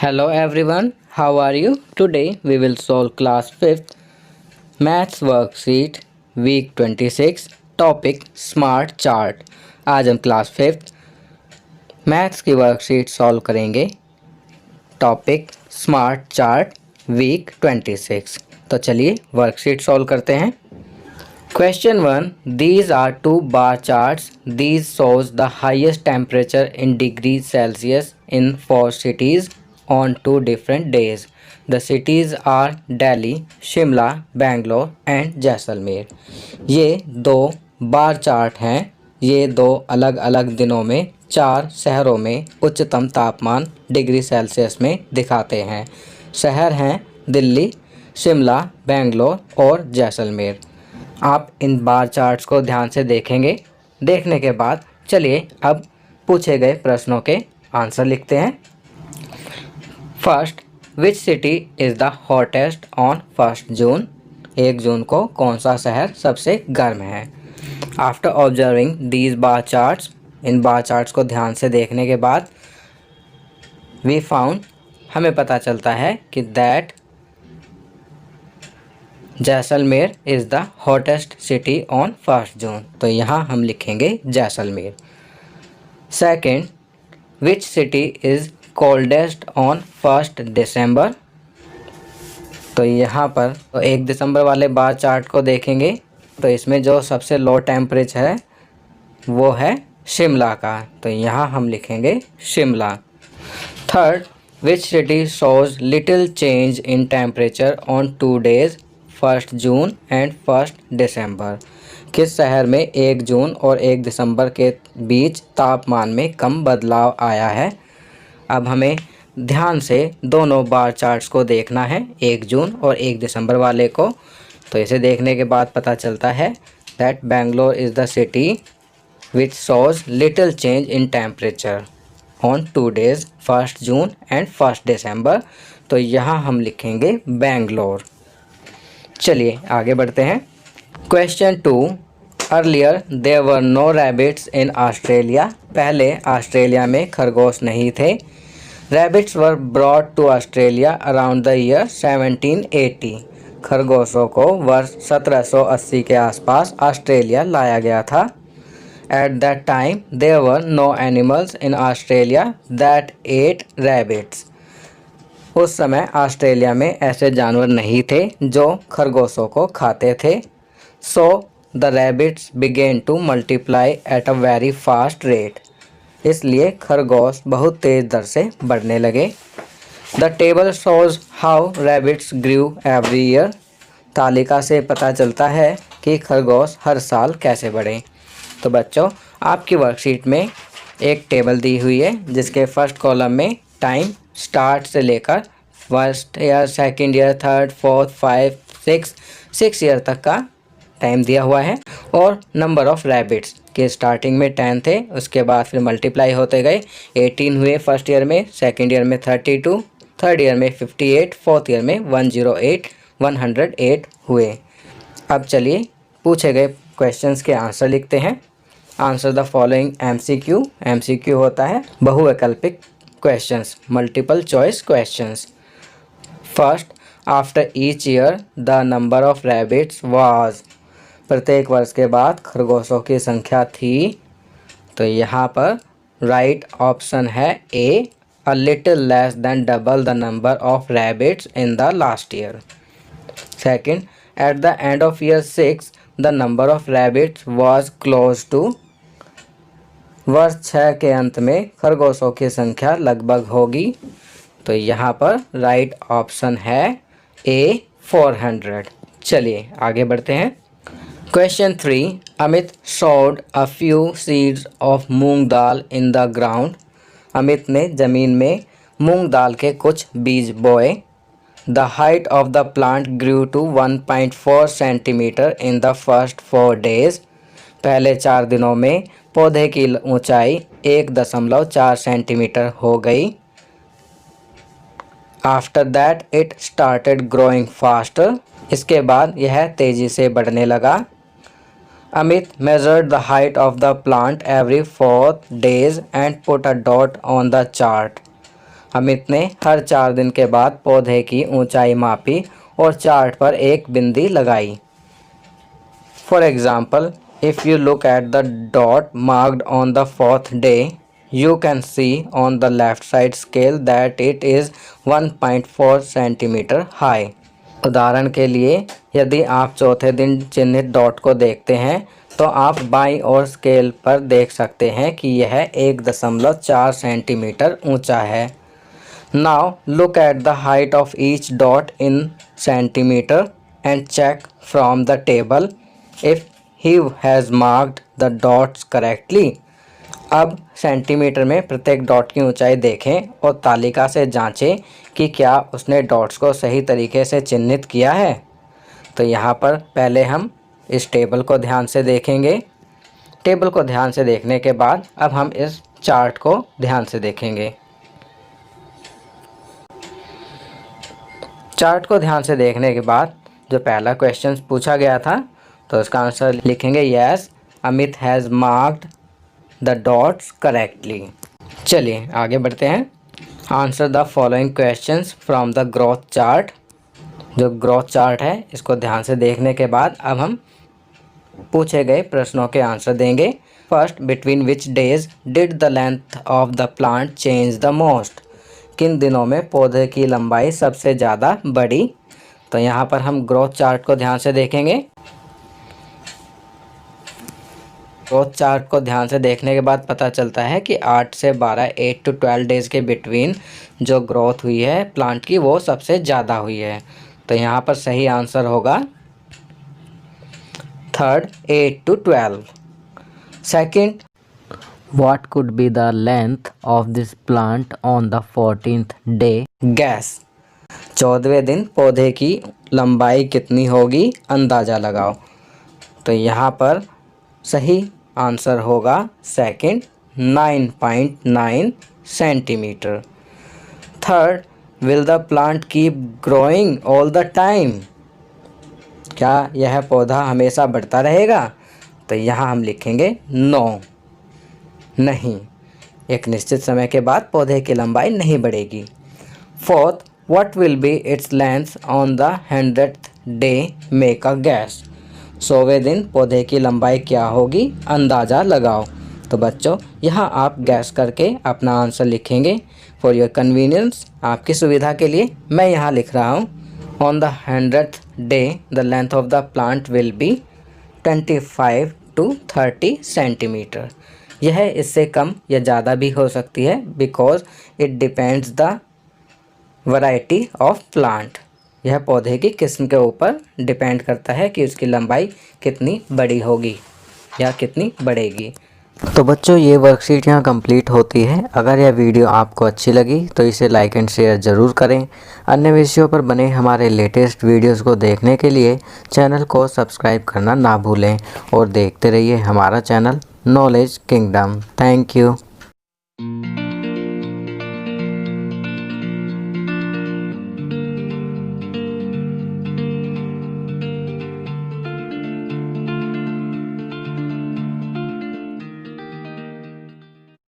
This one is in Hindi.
Hello everyone, how are you? Today we will solve class 5th maths worksheet week 26 topic smart chart। आज हम क्लास 5th मैथ्स की वर्कशीट सॉल्व करेंगे टॉपिक स्मार्ट चार्ट वीक 26। तो चलिए वर्कशीट सॉल्व करते हैं। Question 1. These are two bar charts. These shows the highest temperature in degrees Celsius in 4 cities on 2 different days. The cities are Delhi, Shimla, Bangalore and Jaisalmer. ये दो बार चार्ट हैं। ये दो अलग अलग दिनों में 4 शहरों में उच्चतम तापमान डिग्री सेल्सियस में दिखाते हैं। शहर हैं दिल्ली, शिमला, बेंगलोर और जैसलमेर। आप इन बार चार्ट्स को ध्यान से देखेंगे। देखने के बाद चलिए अब पूछे गए प्रश्नों के आंसर लिखते हैं। First, which city is the hottest on 1 जून? 1 जून को कौन सा शहर सबसे गर्म है? After observing these bar charts, in bar charts को ध्यान से देखने के बाद वी फाउंड, हमें पता चलता है कि that Jaisalmer is the hottest city on 1 जून। तो यहाँ हम लिखेंगे Jaisalmer. Second, which city is coldest on 1 December? तो यहाँ पर 1 दिसंबर वाले बार चार्ट को देखेंगे तो इसमें जो सबसे लो टेम्परेचर है वो है शिमला का। तो यहाँ हम लिखेंगे Shimla. Third, which city shows little change in temperature on 2 days 1 June and 1 दिसंबर? किस शहर में 1 जून और 1 दिसंबर के बीच तापमान में कम बदलाव आया है? अब हमें ध्यान से दोनों बार चार्ट्स को देखना है, 1 जून और 1 दिसंबर वाले को। तो इसे देखने के बाद पता चलता है that Bangalore is the city which shows little change in temperature on 2 days 1 June and 1 December. तो यहाँ हम लिखेंगे बेंगलोर। चलिए आगे बढ़ते हैं। Question 2, earlier there were no rabbits in Australia. पहले ऑस्ट्रेलिया में खरगोश नहीं थे। Rabbits were brought to Australia around the year 1780। खरगोशों को वर्ष 1780 के आसपास ऑस्ट्रेलिया लाया गया था। At that time there were no animals in Australia that ate rabbits. उस समय ऑस्ट्रेलिया में ऐसे जानवर नहीं थे जो खरगोशों को खाते थे। So the rabbits began to multiply at a very fast rate. इसलिए खरगोश बहुत तेज़ दर से बढ़ने लगे। The table shows how rabbits grew every year. तालिका से पता चलता है कि खरगोश हर साल कैसे बढ़े। तो बच्चों, आपकी वर्कशीट में एक टेबल दी हुई है जिसके फर्स्ट कॉलम में टाइम स्टार्ट से लेकर 1st year, 2nd year, 3rd, 4th, 5, 6 year तक का टाइम दिया हुआ है। और नंबर ऑफ रैबिट्स के स्टार्टिंग में 10 थे, उसके बाद फिर मल्टीप्लाई होते गए, 18 हुए 1st ईयर में, 2nd ईयर में 32, 3rd ईयर में 58, 4th ईयर में 108, 108 हुए। अब चलिए पूछे गए क्वेश्चंस के आंसर लिखते हैं। Answer the following MCQ। MCQ होता है बहुवैकल्पिक questions, multiple choice questions. First, after each year the number of rabbits was. प्रत्येक वर्ष के बाद खरगोशों की संख्या थी। तो यहाँ पर राइट ऑप्शन है A, a little less than double the number of rabbits in the last year. Second, at the end of year 6 the number of rabbits was close to. वर्ष 6 के अंत में खरगोशों की संख्या लगभग होगी। तो यहाँ पर राइट ऑप्शन है ए, 400। चलिए आगे बढ़ते हैं। Question 3, Amit sowed a few seeds of moong dal in the ground. Amit ने ज़मीन में मूंग दाल के कुछ बीज बोए। The height of the plant grew to 1.4 centimetre in the first 4 days. पहले 4 दिनों में पौधे की ऊंचाई 1.4 सेंटीमीटर हो गई। After that it started growing faster. इसके बाद यह तेज़ी से बढ़ने लगा। Amit measured the height of the plant every 4 days and put a dot on the chart. Amit ने हर 4 दिन के बाद पौधे की ऊंचाई मापी और चार्ट पर एक बिंदी लगाई। For example, if you look at the dot marked on the 4th day, you can see on the left side scale that it is 1.4 centimetre high. उदाहरण के लिए यदि आप चौथे दिन चिन्हित डॉट को देखते हैं तो आप बाईं ओर स्केल पर देख सकते हैं कि यह 1.4 सेंटीमीटर ऊंचा है। Now look at the height of each dot in centimeter and check from the table if he has marked the dots correctly। अब सेंटीमीटर में प्रत्येक डॉट की ऊंचाई देखें और तालिका से जांचें कि क्या उसने डॉट्स को सही तरीके से चिन्हित किया है। तो यहाँ पर पहले हम इस टेबल को ध्यान से देखेंगे। टेबल को ध्यान से देखने के बाद अब हम इस चार्ट को ध्यान से देखेंगे। चार्ट को ध्यान से देखने के बाद जो पहला क्वेश्चन पूछा गया था तो इसका आंसर लिखेंगे yes, Amit has marked the dots correctly. चलिए आगे बढ़ते हैं। Answer the following questions from the growth chart. जो ग्रोथ चार्ट है इसको ध्यान से देखने के बाद अब हम पूछे गए प्रश्नों के आंसर देंगे। First, between which days did the length of the plant change the most. किन दिनों में पौधे की लंबाई सबसे ज़्यादा बढ़ी। तो यहाँ पर हम ग्रोथ चार्ट को ध्यान से देखेंगे। ग्रोथ चार्ट को ध्यान से देखने के बाद पता चलता है कि 8 से 12 8 to 12 डेज के बिटवीन जो ग्रोथ हुई है प्लांट की वो सबसे ज़्यादा हुई है। तो यहाँ पर सही आंसर होगा third 8 to 12। Second, What could be the length of this plant on the 14th day? Guess। 14वें दिन पौधे की लंबाई कितनी होगी, अंदाज़ा लगाओ। तो यहाँ पर सही आंसर होगा second 9.9 centimetre. Third, will the plant keep growing all the time. क्या यह पौधा हमेशा बढ़ता रहेगा। तो यहाँ हम लिखेंगे नो, नहीं, एक निश्चित समय के बाद पौधे की लंबाई नहीं बढ़ेगी। Fourth, what will be its length on the 100th day, make a guess. 100वें दिन पौधे की लंबाई क्या होगी, अंदाज़ा लगाओ। तो बच्चों यहाँ आप गैस करके अपना आंसर लिखेंगे। फॉर योर कन्वीनियंस, आपकी सुविधा के लिए मैं यहाँ लिख रहा हूँ on the 100th day the length of the plant will be 25 to 30 centimetre. यह इससे कम या ज़्यादा भी हो सकती है because it depends the variety of plant. यह पौधे की किस्म के ऊपर डिपेंड करता है कि उसकी लंबाई कितनी बड़ी होगी या कितनी बढ़ेगी। तो बच्चों ये वर्कशीट यहाँ कंप्लीट होती है। अगर यह वीडियो आपको अच्छी लगी तो इसे लाइक एंड शेयर ज़रूर करें। अन्य विषयों पर बने हमारे लेटेस्ट वीडियोस को देखने के लिए चैनल को सब्सक्राइब करना ना भूलें और देखते रहिए हमारा channel knowledge kingdom. Thank you.